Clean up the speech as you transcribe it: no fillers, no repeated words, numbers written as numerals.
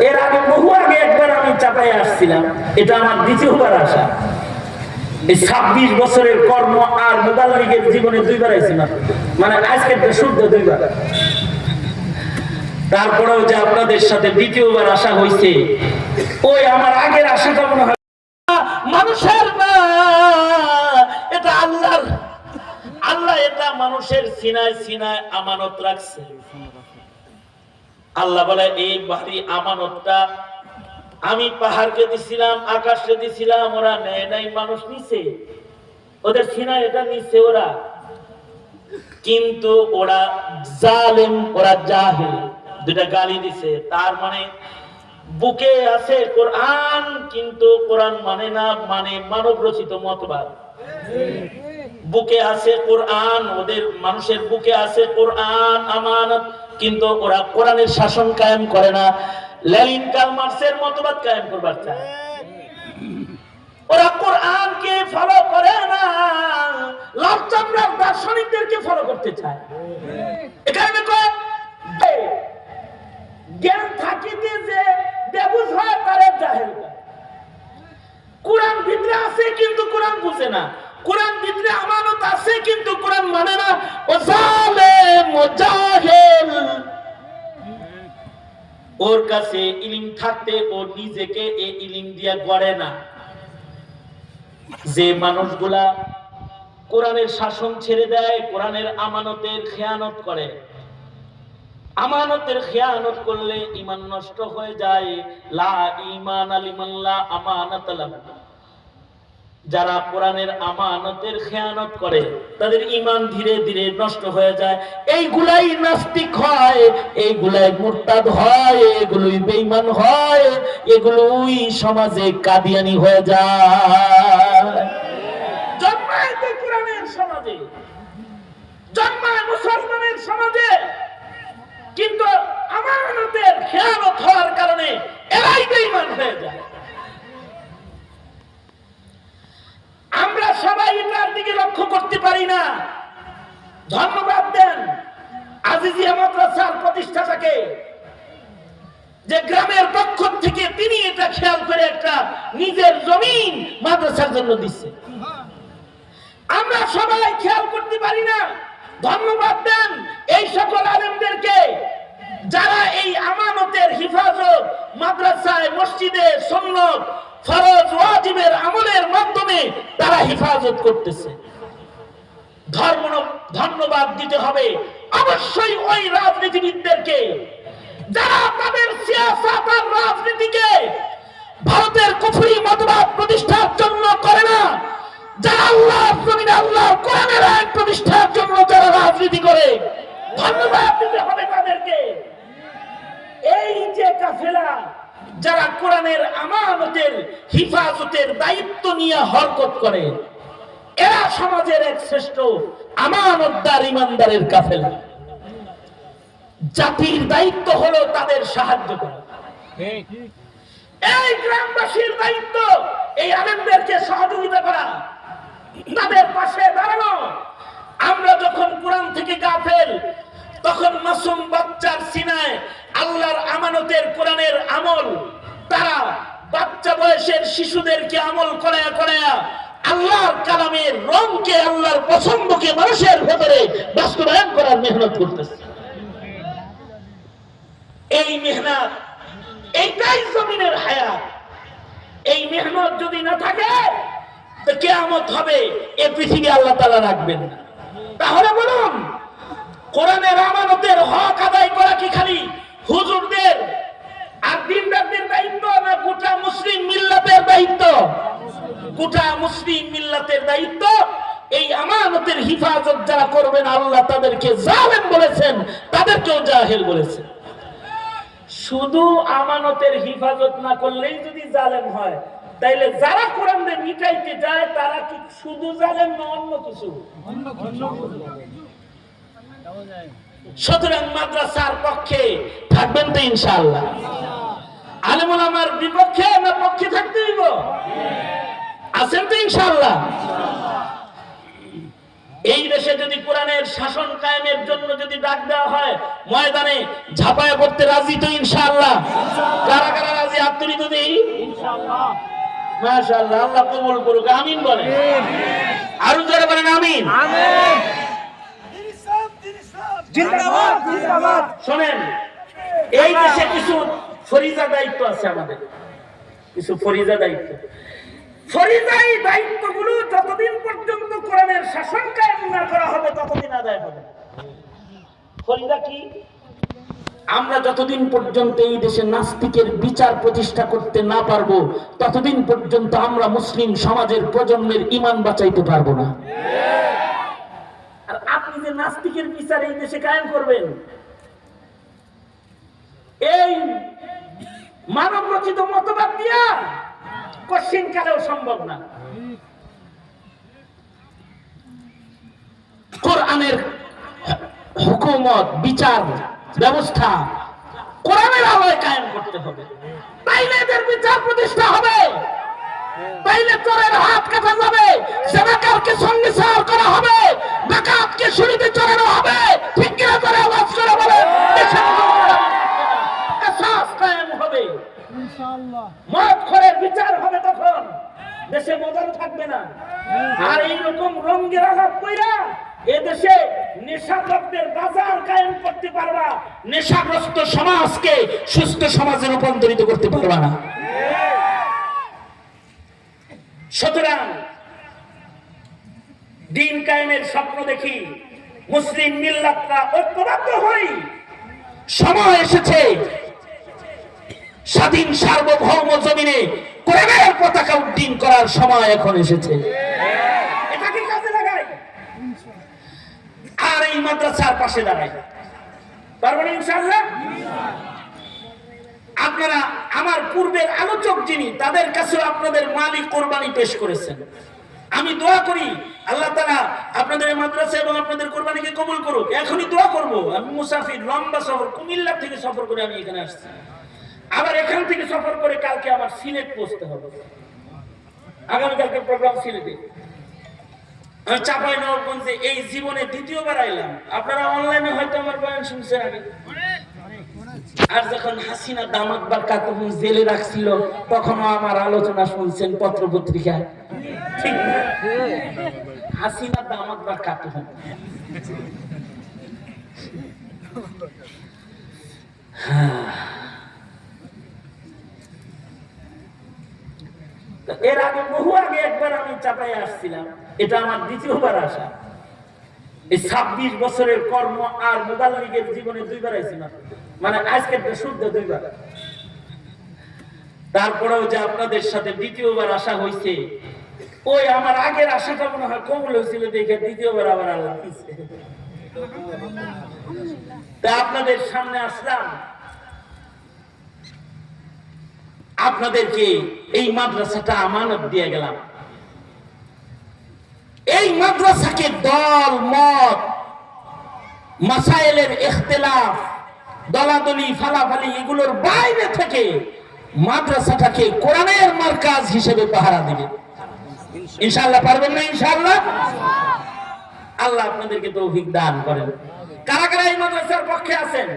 এর আগে বহু আগে একবার আমি চাপাই আসছিলাম, এটা আমার দ্বিতীয়বার আসা। এই 26 বছরের কর্ম আর মুবাল্লিগের জীবনে দুইবার আইছি না, মানে আজকে শুদ্ধ দুইবার। তারপরেও যে আপনাদের সাথে দ্বিতীয়বার আসা হয়েছে, ওই আমার আগের আশাটা মনে হয় মানুষের না, এটা আল্লাহর। আল্লাহ এটা মানুষের সিনায় সিনায় আমানত রাখছে। আল্লাহ বলে এই ভারী আমানতটা আমি পাহাড়কে দিছিলাম, আকাশকে দিছিলাম, ওরা নেয় নাই, মানুষ নিছে, ওদের সিনায় এটা নিছে ওরা। কিন্তু ওরা জালেম, ওরা জাহেল, দুটা গালি দিছে। তার মানে বুকে আছে কোরআন, কিন্তু কোরআন মানে না, মানে মানব রচিত মতবাদ। বুকে আছে কোরআন, ওদের মানুষের বুকে আছে কোরআন আমানত, কিন্তু ওরা কোরআনের শাসন কায়েম করে না, লেনিন কার্ল মার্ক্সের মতবাদ কায়েম করবার চায়। ওরা কোরআনকে ফলো করে না, লাল চামড়ার দার্শনিকদেরকে ফলো করতে চায়। এখানে জ্ঞান থাকিতে যে বেবুঝ হয় তারে জাহেল করে। কোরআন ভিতরে আছে কিন্তু কোরআন বুঝে না, কোরআন ভিতরে আমানত আছে কিন্তু কোরআন মানে না, ও জালেম, ও জাহেল। ওর কাছে ইলম থাকতে ও নিজেকে এই ইলম দিয়ে গড়ে না। যে মানুষগুলা কোরআনের শাসন ছেড়ে দেয়, কোরআনের আমানতের খেয়ানত করে, আমানতের খেয়ানত করলে ঈমান নষ্ট হয়ে যায়। লা ঈমান লিমান লা আমানাত লাহু। যারা কোরআনের আমানতের খেয়ানত করে তাদের ঈমান ধীরে ধীরে নষ্ট হয়ে যায়। এইগুলাই নাস্তিক হয়, এইগুলাই মুরতাদ হয়, এগুলোই বেঈমান হয়, এগুলোই সমাজে কাদিয়ানি হয়ে যায়। জন্মায় তো কোরআনের সমাজে, জন্মায় মুসলমানের সমাজে, কিন্তু আমানতের খেয়ানত হওয়ার কারণে এরাই বেঈমান হয়ে যায়। আমরা সবাই এটার দিকে লক্ষ্য করতে পারি না। ধন্যবাদ দেন আজিজিয়া মাদ্রাসার প্রতিষ্ঠাতাকে, যে গ্রামের পক্ষ থেকে তিনি এটা খেয়াল করে একটা নিজের জমিন মাদ্রাসার জন্য দিচ্ছে। আমরা সবাই খেয়াল করতে পারি না। ধন্যবাদ দেন এই সকল আলেমদেরকে যারা এই আমানতের হিফাজত মাদ্রাসায়, মসজিদে, সুন্নত, ফরজ, ওয়াজিবের আমলের মাধ্যমে তারা হিফাজত করতেছে। ধন্যবাদ দিতে হবে অবশ্যই ওই রাজনীতিবিদদেরকে যারা তাদের সিয়াসত আর রাজনীতিকে ভারতের কুফরি মতবাদ প্রতিষ্ঠার জন্য করে না, যারা আল্লাহর জমিনে আল্লাহর কোরআনের আইন প্রতিষ্ঠার জন্য যারা রাজনীতি করে, ধন্যবাদ দিতে হবে তাদেরকে। এই যে কাফেলা যারা কোরআনের আমানতের হিফাজতের দায়িত্ব নিয়ে হরকত করে, এরা সমাজের এক শ্রেষ্ঠ আমানতদার ইমানদারের কাফেলা। জাতির দায়িত্ব হলো তাদের সাহায্য করা। এই গ্রামবাসীর দায়িত্ব এই আলেমদেরকে সহযোগিতা করা, তাদের পাশে দাঁড়ানো। আমরা যখন কোরআন থেকে গাফেল, তখন মাসুম বাচ্চার সিনায় আল্লাহর আমানতের কোরআনের আমল, তারা বাচ্চা বয়সের শিশুদেরকে আমল করায়া করায়া আল্লাহর কালামের রংকে, আল্লাহর পছন্দকে মানুষের ভেতরে বাস্তবায়ন করার মেহনত করতেছে। এই মেহনত, এইটাই জমিনের হায়াত। এই মেহনত যদি না থাকে তো কিয়ামত হবে, এই পৃথিবী আল্লাহ তাআলা রাখবেন না। তাহলে বলুন, কোরআনের আমানতের হক আদায় করা কি খালি হুজুরদের আর দিনদারদের দায়িত্ব, না গোটা মুসলিম মিল্লাতের দায়িত্ব? গোটা মুসলিম মিল্লাতের দায়িত্ব। এই আমানতের হিফাজত যারা করবেন, আল্লাহ তাদেরকে জালেম বলেছেন, তাদেরকেও জাহেল বলেছেন। শুধু আমানতের হিফাজত না করলেই যদি জালেম হয়, তাইলে যারা কোরআনে মিটাইতে যায় তারা কি শুধু জালেম না অন্য কিছু? সুতরাং মাদ্রাসার পক্ষে থাকবেন তো ইনশাআল্লাহ? আলেম ওলামার বিপক্ষে না পক্ষে থাকতে হইব? আছেন তো ইনশাআল্লাহ? এই দেশে যদি কোরআনের শাসন কায়েমের জন্য যদি ডাক দেওয়া হয়, ময়দানে ঝাঁপায়া পড়তে রাজি তো ইনশাআল্লাহ? কারা কারা রাজি? হাত তুলি তো দেই। ইনশাআল্লাহ, মাশাআল্লাহ, আল্লাহ কবুল করুক, আমিন বলেন। আরো জোরে বলেন আমিন। আমিন। জিন্দাবাদ, জিন্দাবাদ। শুনেন, এই দেশে কিছু ফরিজা দায়িত্ব আছে আমাদের, কিছু ফরিজা দায়িত্ব। ফরিজাই দায়িত্বগুলো যতদিন পর্যন্ত কোরআনের শাসন কায়েম না করা হবে ততদিন আদায় হবে। ফরিজা কি? আমরা যতদিন পর্যন্ত এই দেশে নাস্তিকের বিচার প্রতিষ্ঠা করতে না পারবো ততদিন পর্যন্ত আমরা মুসলিম সমাজের প্রজন্মের ঈমান বাঁচাইতে পারবো না। আর আপনি যে নাস্তিকের বিচার এই দেশে কায়েম করবেন, এই মানব রচিত মতবাদ দিয়া কঠিন কালেও সম্ভব না। কোরআনের হুকুমত, বিচার ব্যবস্থা কোরআনের আলোয় কায়েম করতে হবে, তাইলে এদের বিচার প্রতিষ্ঠা হবে, তাইলে চোরের হাত কাটা যাবে, জানাকারকে সংবিচার করা হবে, ডাকাতকে শুলিতে চড়ানো হবে। ঠিক কিনা করে আওয়াজ করে বলে কায়েম হবে, ইনশাআল্লাহ। মদখোরের বিচার হবে, তখন দেশে মদন থাকবে না। আর এইরকম রঙের আঘাত কইরা এদেশে নেশাদ্রব্যের বাজার কায়েম করতে পারবা, নেশাগ্রস্ত সমাজকে সুস্থ সমাজে রূপান্তরিত করতে পারবা না। সুতরাং দিন কায়েমের স্বপ্ন দেখি, মুসলিম মিল্লাতরা ঐক্যবদ্ধ হই। সময় এসেছে স্বাধীন সার্বভৌম জমিনে কোরআনের পতাকা উড্ডীন করার সময় এখন এসেছে। এটাকে কাজে লাগাই আর এই মাদ্রাসার পাশে দাঁড়াই, পারবেন ইনশাআল্লাহ? আপনারা আমার পূর্বের আলোচক যিনি, তাদের কাছে আপনাদের মালিক কোরবানি পেশ করেছেন। আমি দোয়া করি আল্লাহ তাআলা আপনাদের মাদ্রাসা এবং আপনাদের কোরবানিকে কবুল করুক। এখনই দোয়া করব। আমি মুসাফির, লম্বা সফর, কুমিল্লা থেকে সফর করে আমি এখানে আসছি, আবার এখান থেকে সফর করে কালকে আমার সিলেট পৌঁছতে হবে। আগামীকালকে প্রোগ্রাম সিলেটে। আমি চাঁপাইনবাবগঞ্জে এই জীবনে দ্বিতীয়বার আইলাম। আপনারা অনলাইনে হয়তো আমার বয়ান শুনছেন আগে। আর যখন হাসিনা দামাত বারকাতুহ জেলে রাখছিল তখনও আমার আলোচনা শুনছেন পত্র পত্রিকায়, ঠিক না? হাসিনা দামাত বারকাতুহ। এর আগে বহু আগে একবার আমি চাপাই আসছিলাম, এটা আমার দ্বিতীয়বার আসা। এই 26 বছরের কর্ম আর মুবাল্লিগের জীবনে দুইবার আইছিলাম, মানে আজকে শুদ্ধ দুইবার। তারপরেও যে আপনাদের সাথে দ্বিতীয়বার আসা হয়েছে, ওই আমার আগের আশাটা মনে হয় কবুল হয়েছিল দেখে দ্বিতীয়বার আবার আল্লাহ দিয়েছে। তা আপনাদের সামনে আসলাম, আপনাদেরকে এই মাদ্রাসাটা আমানত দিয়ে গেলাম। এই মাদ্রাসাকে দল মত, মাসাইলের ইখতিলাফ, দলাদলি ফালাফালি এগুলোর বাইরে থেকে মাদ্রাসাটাকে কোরআনের মার্কাজ হিসেবে পাহারা দিবে। ইনশাআল্লাহ পারবেন না? ইনশাআল্লাহ। আল্লাহ আপনাদেরকে তৌফিক দান করেন। কারা কারা এই মাদ্রাসার পক্ষে আছেন?